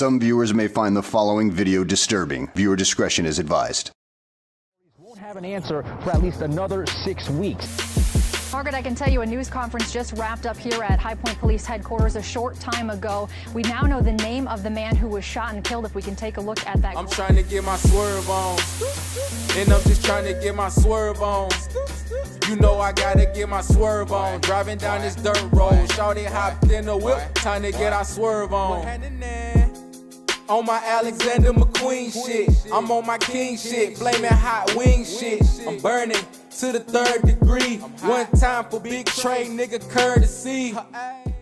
Some viewers may find the following video disturbing. Viewer discretion is advised. Won't have an answer for at least another 6 weeks. Margaret, I can tell you a news conference just wrapped up here at High Point Police Headquarters a short time ago. We now know the name of the man who was shot and killed. If we can take a look at that. I'm trying to get my swerve on, and I'm just trying to get my swerve on. You know I gotta get my swerve on. Driving down this dirt road, shawty hopped in the whip, time to get our swerve on. On my Alexander McQueen shit, I'm on my king shit, flaming hot wing shit. I'm burning to the 3rd degree. One time for big trade, nigga courtesy.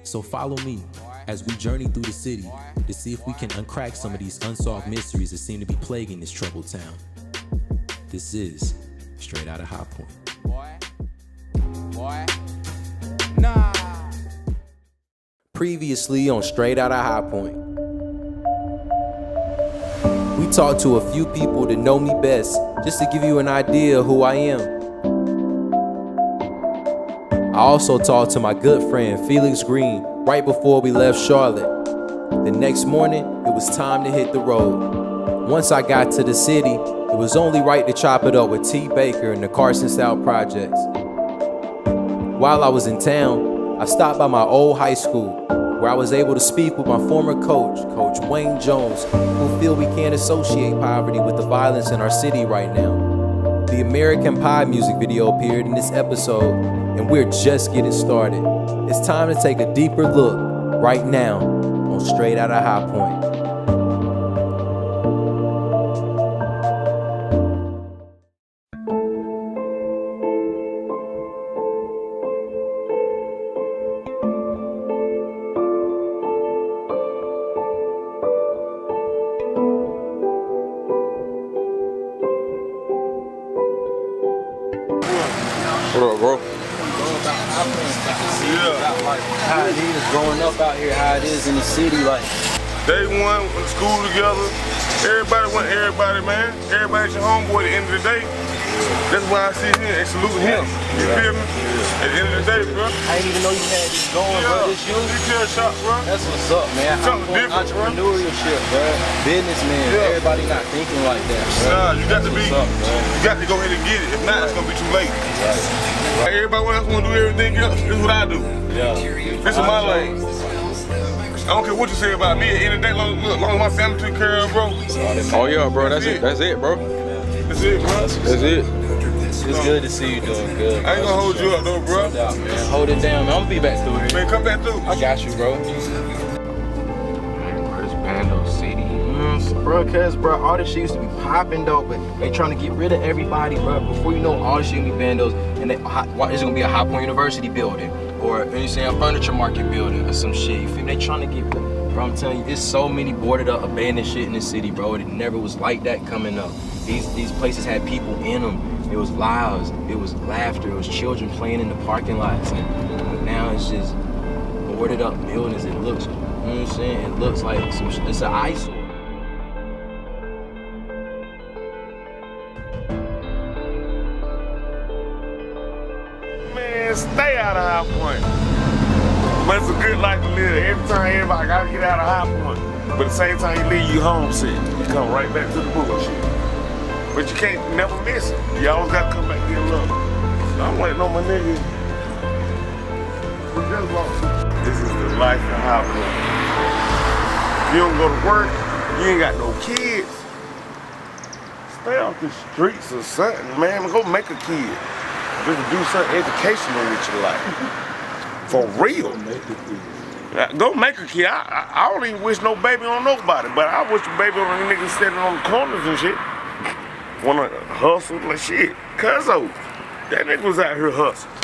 So follow me as we journey through the city to see if we can uncrack some of these unsolved mysteries that seem to be plaguing this troubled town. This is Straight Outta High Point. Boy, nah. Previously on Straight Outta High Point, we talked to a few people that know me best, just to give you an idea of who I am. I also talked to my good friend Felix Green right before we left Charlotte. The next morning, it was time to hit the road. Once I got to the city, it was only right to chop it up with T. Baker and the Carson South Projects. While I was in town, I stopped by my old high school, where I was able to speak with my former coach, Coach Wayne Jones, who feel we can't associate poverty with the violence in our city right now. The American Pie music video appeared in this episode, and we're just getting started. It's time to take a deeper look right now on Straight Outta High Point. What up, bro? How it is growing up out here, how it is in the city, like. Day one, went to school together. Everybody want everybody, man. Everybody's your homeboy at the end of the day. That's why I sit here and salute him. You feel me? At the end of the day, bro. I didn't even know you had this going, bro. This you? Retail shop, bro. That's what's up, man. Something different, entrepreneurship, bro. Businessman. Yeah. Everybody not thinking like that, bro. Nah, you got to be. What's up, bro? You got to go ahead and get it. If not, it's gonna be too late. Like everybody else want to do everything else. This is what I do. Yeah. This is my lane. I don't care what you say about me. At the end of the day, long as my family took care of, bro. Oh yeah, bro. That's it. That's it, bro. That's it, bro. That's it. It's good to see you doing good. I ain't gonna hold you up though, bro. No doubt, man. Hold it down, man. I'm gonna be back through here. Man, come back through. I got you, bro. Where's Bando City? Bro, cause bro, Artistry used to be popping though, but they trying to get rid of everybody, bro. Before you know, Artistry gonna be bandos, and it's gonna be a High Point University building, or you saying a furniture market building, or some shit. You feel me? They trying to get, bro. I'm telling you, there's so many boarded up, abandoned shit in the city, bro. It never was like that coming up. These places had people in them. It was lives, it was laughter, it was children playing in the parking lots, and now it's just boarded up buildings. It looks, you know what I'm saying? It looks like it's an eyesore. Man, stay out of High Point. But it's a good life to live. Every time everybody gotta get out of High Point. But at the same time you leave, you homesick. You come right back to the bullshit. But you can't never miss it. You always gotta come back and get love. I'm waiting on my nigga. We just lost. This is the life of High Point. If you don't go to work, you ain't got no kids. Stay off the streets or something, man. Go make a kid. Just do something educational with your life. For real. Go make a kid. I don't even wish no baby on nobody, but I wish a baby on the niggas standing on the corners and shit. Wanna hustle like shit. Cuzzo, that nigga was out here hustling.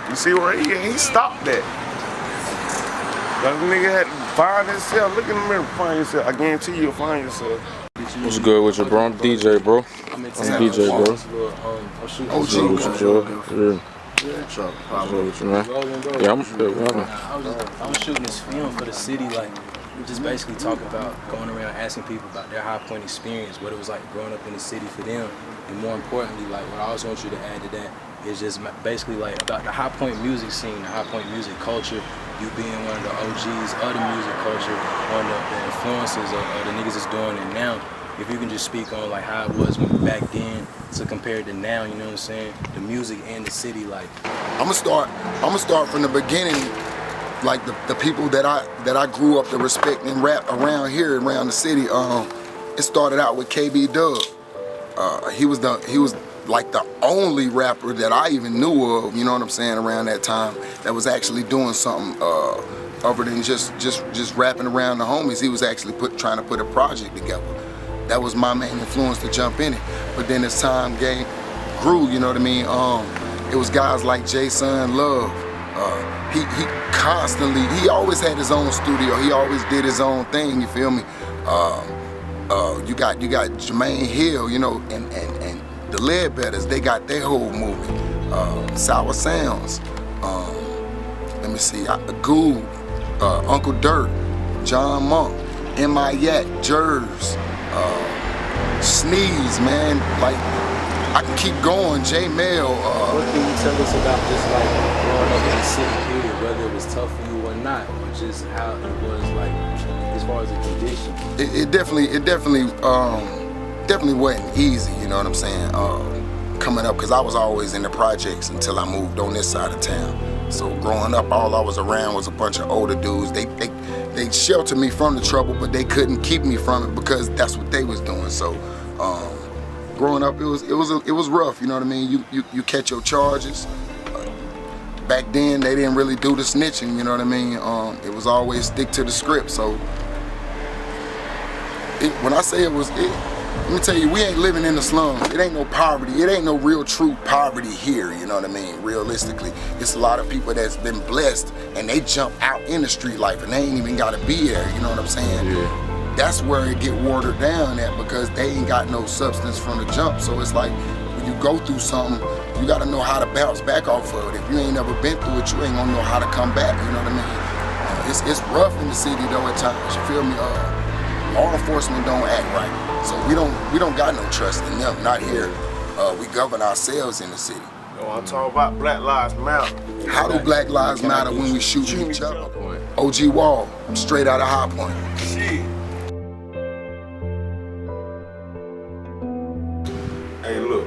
You see where he stopped that. That nigga had to find himself. Look in the mirror, find yourself. I guarantee you'll find yourself. What's good with you, bro? I'm DJ, bro. I'm DJ, bro. Yeah, I'm I was shooting this film for the city, like we just basically talk about going around asking people about their High Point experience, what it was like growing up in the city for them, and more importantly, like what I also want you to add to that is just basically like about the High Point music scene, the High Point music culture, you being one of the OGs of the music culture, one of the influences of the niggas that's doing it now, if you can just speak on like how it was back then to compare to now, you know what I'm saying? The music and the city, like. I'ma start from the beginning, like the people that I grew up to respect and rap around here, around the city. It started out with KB Dub. He was like the only rapper that I even knew of, you know what I'm saying, around that time that was actually doing something other than just rapping around the homies. He was actually trying to put a project together. That was my main influence to jump in it. But then as time grew, you know what I mean, it was guys like Jason Love. He constantly, he always had his own studio. He always did his own thing, you feel me? You got Jermaine Hill, you know, and the Ledbetters, they got their whole movement. Sour Sounds, let me see, Goo, Uncle Dirt, John Monk, M.I. Yak, Jerz, Sneeze, man, like, I can keep going, J Mel. What can you tell us about just like growing up in the city period, whether it was tough for you or not, or just how it was like, as far as the condition? It definitely wasn't easy, you know what I'm saying, coming up, because I was always in the projects until I moved on this side of town. So growing up, all I was around was a bunch of older dudes. They sheltered me from the trouble, but they couldn't keep me from it because that's what they was doing. So growing up, it was rough, you know what I mean? You catch your charges. Back then, they didn't really do the snitching, you know what I mean? It was always stick to the script. So when I say let me tell you, we ain't living in the slums. It ain't no poverty. It ain't no real true poverty here, you know what I mean? Realistically, it's a lot of people that's been blessed and they jump out in the street life and they ain't even gotta be there, you know what I'm saying? Yeah. That's where it get watered down at because they ain't got no substance from the jump. So it's like, when you go through something, you gotta know how to bounce back off of it. If you ain't never been through it, you ain't gonna know how to come back, you know what I mean? It's rough in the city though at times, you feel me? Law enforcement don't act right. So we don't got no trust in them, not here. We govern ourselves in the city. No, I'm talking about Black Lives Matter. How do Black Lives matter when we shoot each other? OG Wall, Straight Outta High Point. Shit. Hey, look.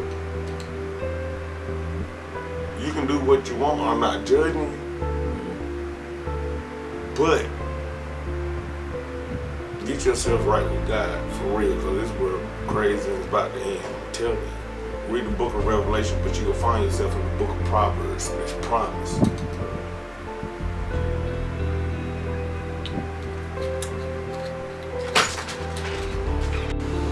You can do what you want. I'm not judging you. But get yourself right with God, for real, because this world crazy and it's about to end. I'm telling you. Read the book of Revelation, but you'll find yourself in the book of Proverbs, and it's promise.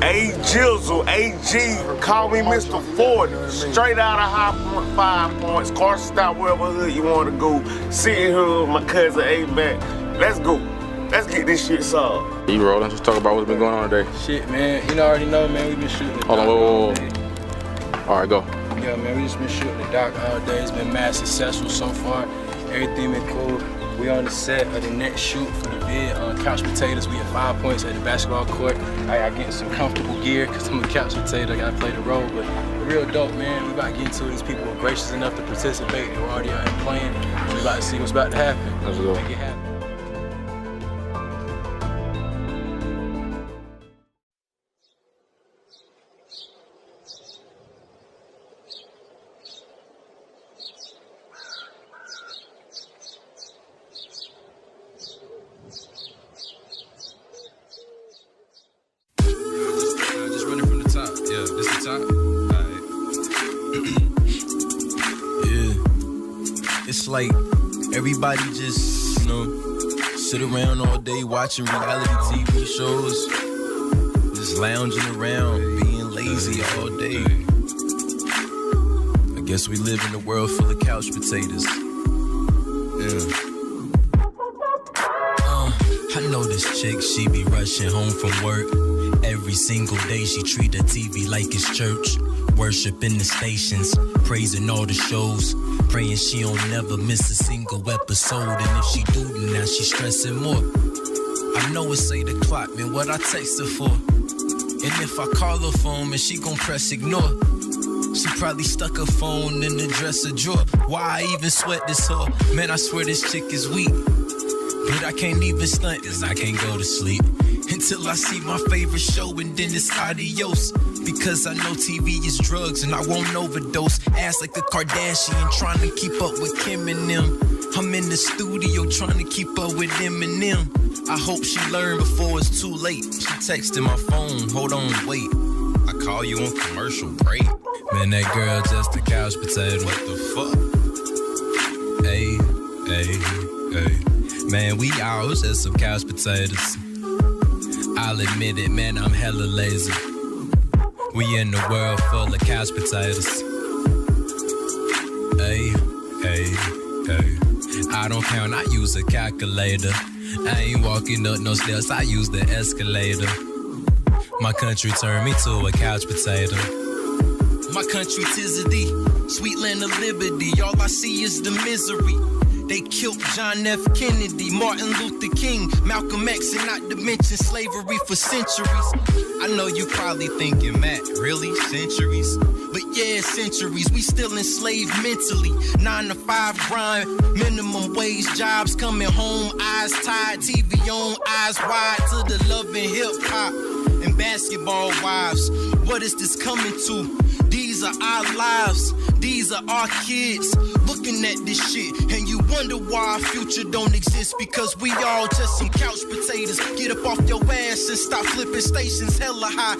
A Jizzle, AG, call me Mr. 40, Straight Outta High Point, 5 points, Carson stop wherever hood you want to go, City Hood, my cousin A-Mac, let's go. Let's get this shit solved. You rolling? Just talk about what's been going on today. Shit, man. You already know, man. We've been shooting the Hold on, whoa. All right, go. Yeah, man. We just been shooting the doc all day. It's been mad successful so far. Everything been cool. We on the set of the next shoot for the vid on Couch Potatoes. We at 5 points at the basketball court. I gotta get some comfortable gear because I'm a couch potato. I gotta play the role, but real dope, man. We about to get into it. These people were gracious enough to participate. They were already out here playing. We about to see what's about to happen. Let's go. Make it happen. Like everybody just, you know, sit around all day watching reality TV shows, just lounging around, being lazy all day. I guess we live in a world full of couch potatoes. Yeah. I know this chick, she be rushing home from work. Every single day she treat her TV like it's church. Worshiping the stations, praising all the shows, praying she don't never miss a single episode. And if she do, then now she stressing more. I know it's 8 o'clock, man, what I text her for? And if I call her phone, man, she gon' press ignore. She probably stuck her phone in the dresser drawer. Why I even sweat this whore? Man, I swear this chick is weak. But I can't even stunt, cause I can't go to sleep until I see my favorite show, and then it's adios. Because I know TV is drugs and I won't overdose. Ass like a Kardashian, trying to keep up with Kim and them. I'm in the studio trying to keep up with Eminem. I hope she learned before it's too late. She texted my phone, hold on, wait. I call you on commercial break. Man, that girl just a couch potato. What the fuck? Hey, hey, hey. Man, we all just some couch potatoes. I'll admit it, man, I'm hella lazy. We in the world full of couch potatoes. Hey, hey, hey. I don't count, I use a calculator. I ain't walking up no stairs, I use the escalator. My country turned me to a couch potato. My country tis a thee, sweet land of liberty. All I see is the misery. They killed John F. Kennedy, Martin Luther King, Malcolm X, and not to mention slavery for centuries. I know you probably thinking, Matt, really? Centuries? But yeah, centuries, we still enslaved mentally. 9 to 5 grind, minimum wage jobs, coming home, eyes tied, TV on, eyes wide to the love and hip hop and basketball wives. What is this coming to? These are our lives, these are our kids looking at this shit, and you wonder why our future don't exist, because we all just some couch potatoes. Get up off your ass and stop flipping stations hella high.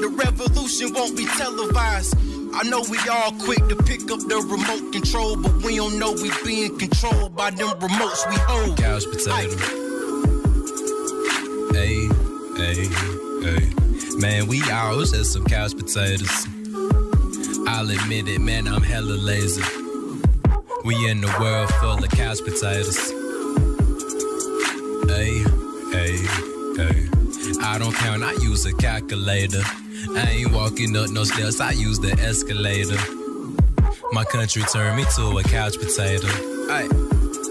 The revolution won't be televised. I know we all quick to pick up the remote control, but we don't know we being controlled by them remotes we hold. Couch potato. Hey, hey, hey. Man, we all just some couch potatoes. I'll admit it, man, I'm hella lazy. We in the world full of couch potatoes. Hey, hey, hey. I don't count, I use a calculator. I ain't walking up no stairs, I use the escalator. My country turned me to a couch potato. Aight,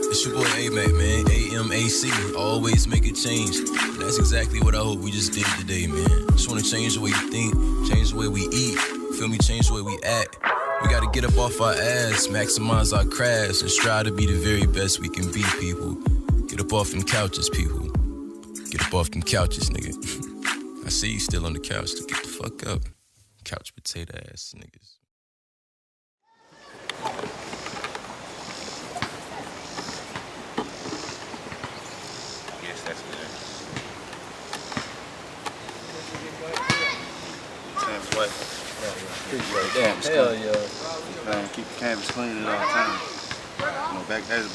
it's your boy A-Mac, man, AMAC. Always make a change. And that's exactly what I hope we just did today, man. Just wanna change the way you think, change the way we eat. Feel me, change the way we act. We gotta get up off our ass, maximize our crafts, and strive to be the very best we can be, people. Get up off them couches, people. Get up off them couches, nigga. I see you still on the couch, so get the fuck up. Couch potato ass niggas. Yes, that's good. Canvas white. Damn, hell yeah. Keep the canvas clean at all times. You know,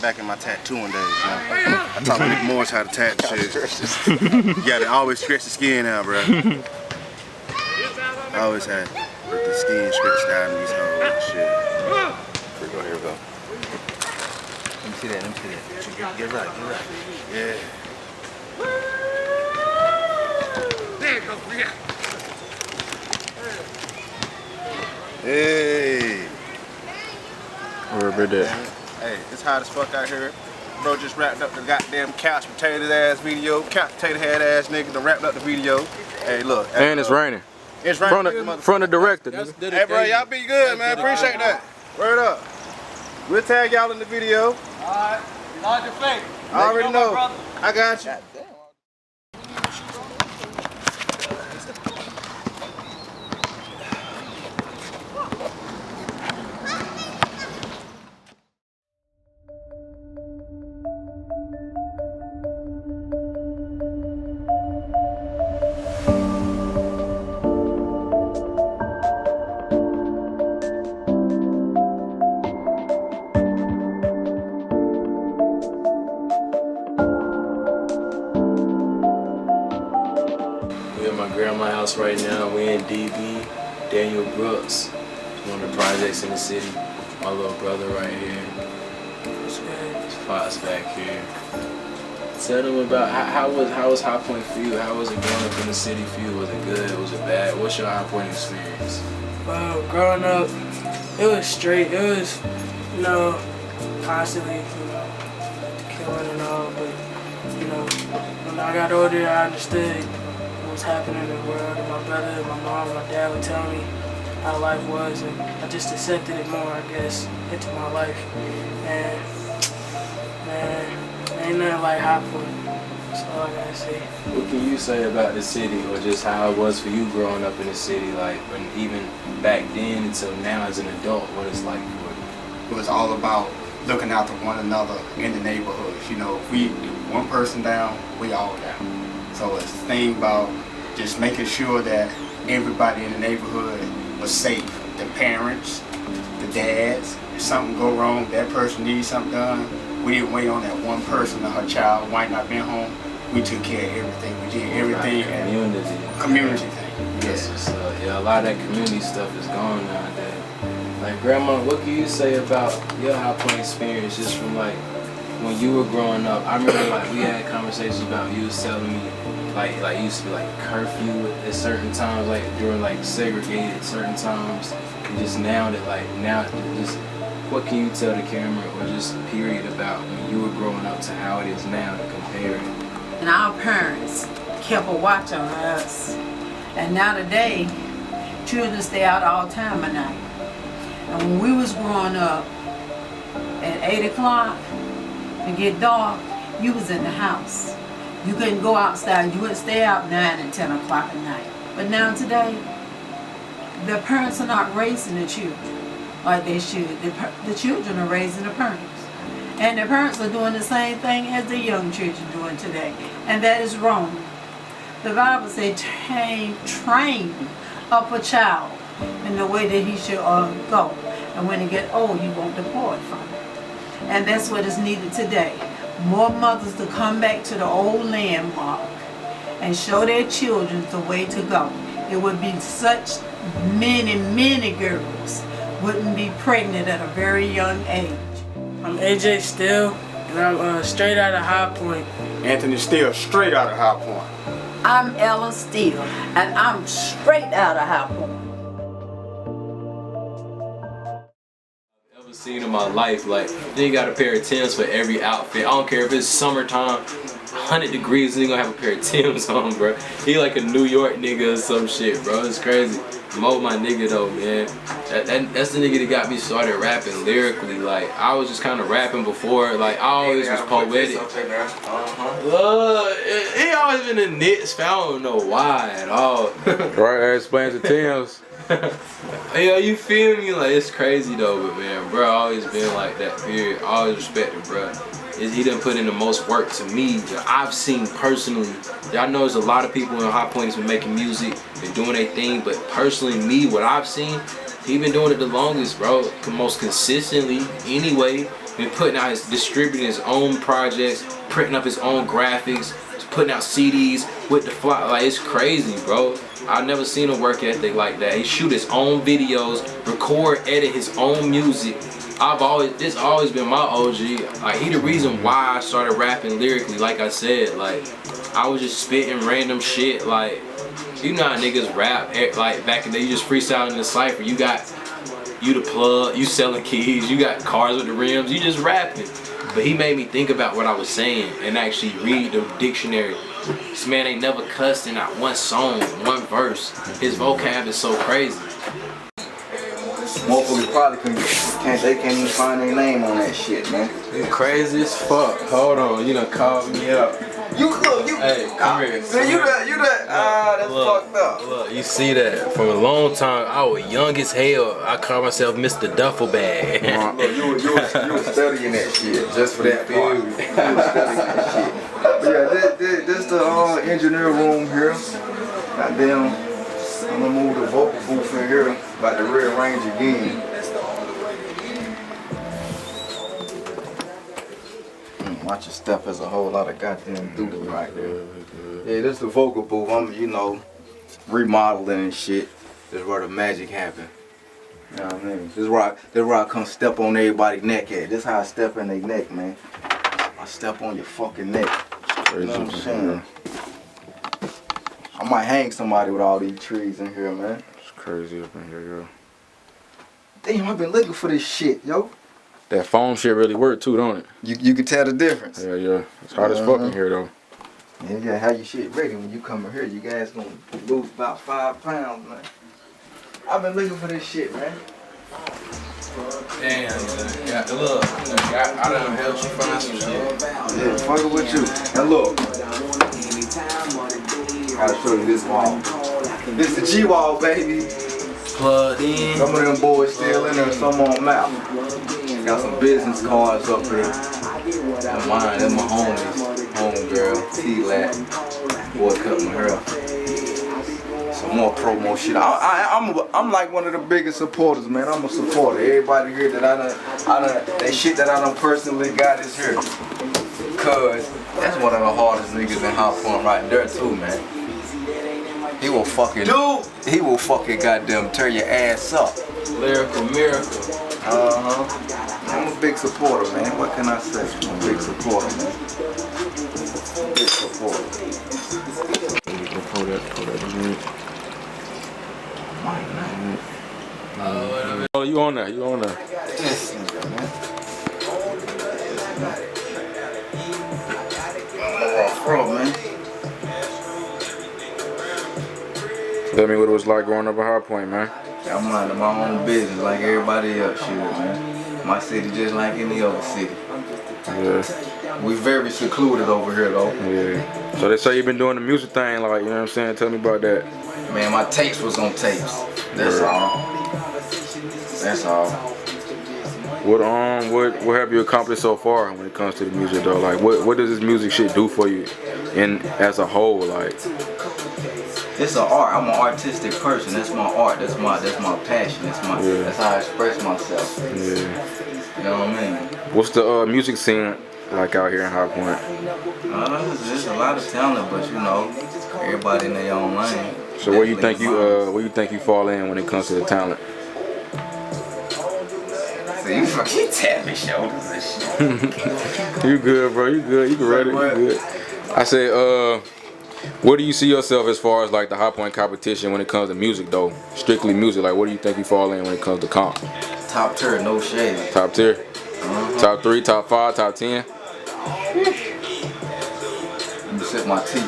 back in my tattooing days, you know. I taught Nick Morris how to tattoo shit. You gotta always stretch the skin out, bro. I always had the skin stretched out in these holes and shit. Here we go, here we go. Let me see that, let me see that. Get right, get right. Yeah. There you go, yeah. Hey. Wherever that. Hey, it's hot as fuck out here. Bro just wrapped up the goddamn couch potatoes ass video. Couch potato head ass nigga done wrapped up the video. Hey, look. And it's raining. It's raining. Front of director. Hey, bro, y'all be good, man. Appreciate that. Word up. We'll tag y'all in the video. Alright. Lodge your faith. I already know. I got you. Grandma's house right now. We're in DB, Daniel Brooks, one of the projects in the city. My little brother right here. His Fox back here. Tell them about how was High Point for you? How was it growing up in the city for you? Was it good? Was it bad? What's your High Point experience? Well, growing up, it was straight. It was, you know, constantly, killing and all. But you know, when I got older, I understood what's happening in the world, and my brother, and my mom, and my dad would tell me how life was, and I just accepted it more, I guess, into my life. And man, ain't nothing like High Point. That's all I gotta say. What can you say about the city, or just how it was for you growing up in the city, like, when even back then until now as an adult, what it's like for you? It was all about looking out for one another in the neighborhoods. You know, if we one person down, we all down. So it's the thing about just making sure that everybody in the neighborhood was safe. The parents, the dads. If something go wrong, that person needs something done. We didn't wait on that one person or her child might not been home. We took care of everything. We did everything. Community thing. Yes. Yeah, a lot of that community stuff is gone nowadays. Like, Grandma, what can you say about your High Point experience, just from like when you were growing up? I remember like we had conversations about, you was telling me like it used to be like curfew at certain times, like during like segregated certain times, and just now that like just what can you tell the camera, or just period, about when you were growing up to how it is now to compare it? And our parents kept a watch on us. And now today, children stay out all time of night. And when we was growing up, at 8 o'clock, to get dark, you was in the house. You couldn't go outside. You wouldn't stay out 9 and 10 o'clock at night. But now today, the parents are not raising the children like they should. The children are raising the parents. And the parents are doing the same thing as the young children doing today. And that is wrong. The Bible says, train up a child in the way that he should go. And when he get old, he won't depart from it. And that's what is needed today. More mothers to come back to the old landmark and show their children the way to go. It would be such many girls wouldn't be pregnant at a very young age. I'm AJ Steele, and I'm straight out of High Point. Anthony Steele, straight out of High Point. I'm Ella Steele, and I'm straight out of High Point. I've ever seen in my life, like, you got a pair of Timbs for every outfit. I don't care if it's summertime, 100 degrees, and you gonna have a pair of Timbs on, bro. He like a New York nigga or some shit, bro. It's crazy. Mo, my nigga though, man. That's the nigga that got me started rapping lyrically. Like, I was just kind of rapping before. Like, I always was poetic. He always been a Knicks fan. I don't know why at all. Right, that explains the Timbs. Yeah, you feel me? Like, it's crazy though, but man, bro, always been like that, period. Always respected, bro. He done put in the most work to me that I've seen personally. Y'all know there's a lot of people in High Point that's been making music, been doing their thing, but personally, me, what I've seen, he been doing it the longest, bro. Most consistently, anyway. Been putting out distributing his own projects, printing up his own graphics, putting out CDs with the fly. Like, it's crazy, bro. I've never seen a work ethic like that. He shoot his own videos, record, edit his own music. This always been my OG. Like, he the reason why I started rapping lyrically. Like I said, like, I was just spitting random shit. Like, you know how niggas rap, like back in the day, you just freestyling in the cypher. You got you the plug, you selling keys, you got cars with the rims, you just rapping. But he made me think about what I was saying and actually read the dictionary. This man ain't never cussed in not one song, one verse. His vocab is so crazy. Motherfuckers probably they can't even find their name on that shit, man. You crazy as fuck. Hold on, you done called me up. Hey, come here. That's fucked up. Look, you see that? From a long time, I was young as hell. I called myself Mr. Duffel Bag. You was studying that shit just for that part. You was studying that shit. But yeah, this the engineer room here. Goddamn. I'm gonna move the vocal booth in here, about to rearrange again. Watch your step, there's a whole lot of goddamn doodle right there. Yeah, this is the vocal booth. I'm, remodeling and shit. This is where the magic happen. You know what I mean? This is where I come step on everybody's neck at. This is how I step in their neck, man. I step on your fucking neck. You know what I'm saying? I might hang somebody with all these trees in here, man. It's crazy up in here, yo. Damn, I've been looking for this shit, yo. That foam shit really worked too, don't it? You can tell the difference. Yeah. It's hot as fuck in here, though. Yeah, you gotta have your shit ready when you come in here. You guys gonna lose about 5 pounds, man. I've been looking for this shit, man. Damn, yeah, look, I done helped you find some shit. Yeah, fucking with you. And look, I'll show you this wall. This the G wall, baby. Plugged in. Some of them boys still in there, some on map. Got some business cards up here. That's mine, that's my homegirl, T-Lat. Boy cut my hair. Some more promo shit. I'm like one of the biggest supporters, man. I'm a supporter. Everybody here that that shit that I done personally got is here. Cause that's one of the hardest niggas in High Point right there too, man. He will fucking goddamn tear your ass up. Lyrical miracle. I'm a big supporter, man. What can I say? I'm a big supporter, man. Big supporter. Oh, you on that? You on that? Yes, nigga, man. Bro, man. Tell me what it was like growing up at High Point, man. I'm minding my own business like everybody else, shit, man. My city just like any other city. Yeah. We very secluded over here, though. Yeah. So they say you've been doing the music thing, like, you know what I'm saying? Tell me about that. Man, my tapes was on tapes. That's all. That's all. What have you accomplished so far when it comes to the music though? Like what does this music shit do for you as a whole, like? It's an art. I'm an artistic person. That's my art. That's my passion. That's how I express myself. Yeah. You know what I mean? What's the music scene like out here in High Point? There's a lot of talent, but you know, everybody in their own lane. So where you think you fall in when it comes to the talent? So you fucking tap me shoulders and shit. You good, bro? You good? You can read it? You good? I said, where do you see yourself as far as like the High Point competition when it comes to music though? Strictly music, like what do you think you fall in when it comes to comp? Top tier, no shade. Top tier? Top 3, top 5, top 10? Let me sip my tea.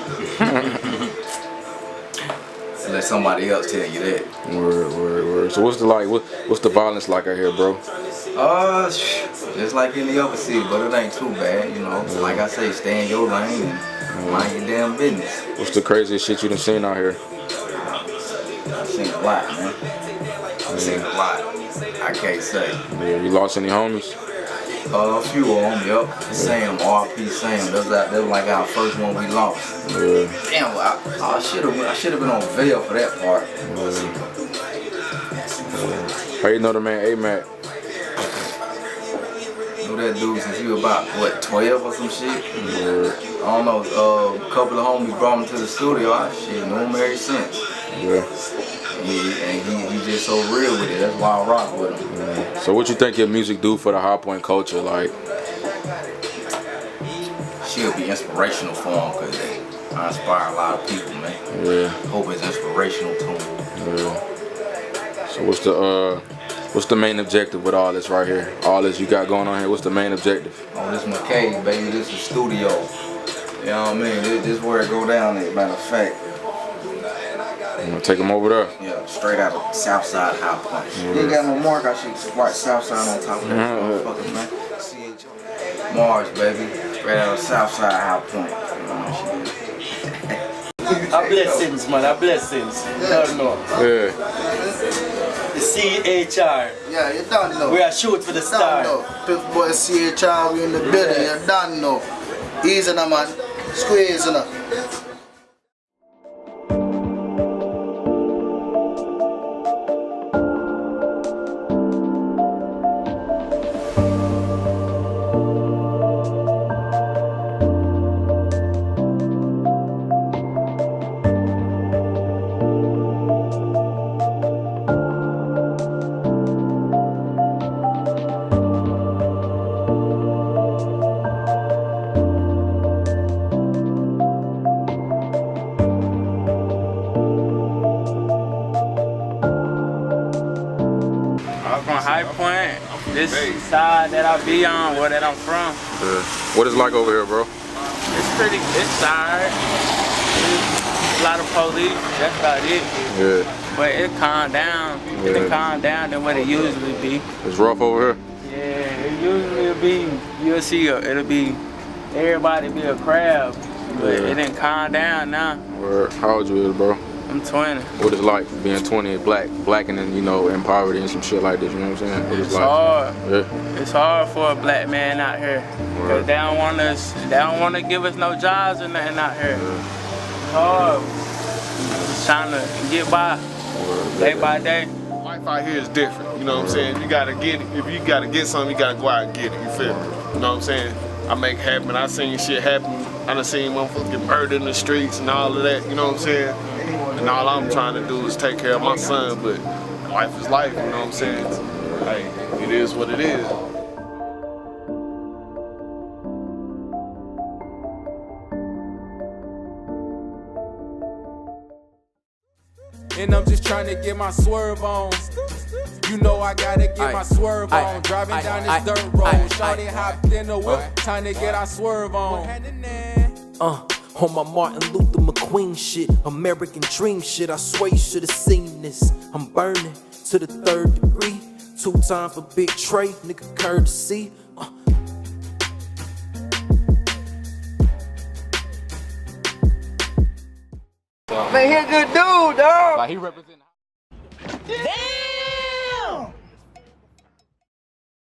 Let somebody else tell you that. Word. So what's the violence like out here, bro? Just like any other city, but it ain't too bad, you know. Like I say, stay in your lane and mind your damn business. What's the craziest shit you done seen out here? I've seen a lot, man. I've seen a lot. I can't say. Yeah, you lost any homies? A few of them, yup. Sam, RP Sam. That was like our first one we lost. Yeah. Damn, I should have been on veil for that part. How you know the man A-Mac? Knew that dude since he was about, what, 12 or some shit? Yeah. I don't know, a couple of homies brought him to the studio. I knew him ever since. Yeah. And he just so real with it. That's why I rock with him. Yeah. So what you think your music do for the High Point culture? Like, she'll be inspirational for him because I inspire a lot of people, man. Yeah. Hope it's inspirational to him. Yeah. So what's the main objective with all this right here? All this you got going on here, what's the main objective? Oh, this my cave, baby. This is studio. You know what I mean? This is where it go down there, matter of fact. I'm gonna take them over there. Yeah, straight out of Southside High Point. Mm-hmm. You ain't got no mark, I should write Southside on top of that motherfucker, man. Mars, baby. Straight out of Southside High Point. A blessings, man, a blessings. You don't know. Yeah. The CHR. Yeah, you don't know. We are shoot for the star. People boy CHR, we in the building, you don't know. Easy now, man. Squeeze now. High Point, this side that I be on, where that I'm from. What is it like over here, bro? It's alright. a lot of police. That's about it. Yeah. But it calmed down. Yeah. It calmed down than what it usually be. It's rough over here. Yeah, it usually be. You'll see. It'll be everybody be a crowd, but it didn't calm down now. Word. How old you is, bro? I'm 20. What is it like being 20 and black and then, you know, in poverty and some shit like this, you know what I'm saying? What It's like? hard. Yeah. It's hard for a black man out here. Cause they don't want to give us no jobs or nothing out here. It's hard. Just trying to get by, day by day. Life out here is different, you know what I'm saying? You gotta get it. If you gotta get something, you gotta go out and get it, you feel me? You know what I'm saying? I make it happen, I seen shit happen. I done seen motherfuckers get murdered in the streets and all of that, you know what I'm saying? And all I'm trying to do is take care of my son, but life is life, you know what I'm saying? Hey, it is what it is. And I'm just trying to get my swerve on. You know I gotta get my swerve on. Driving down this dirt road. Shawty hopped in the whip. Time to get our swerve on. On my Martin Luther McQueen shit, American dream shit, I swear you should've seen this. I'm burning to the 3rd degree, 2 times for Big Trey, nigga courtesy. Man, he a good dude, dog. Like he represent. Damn!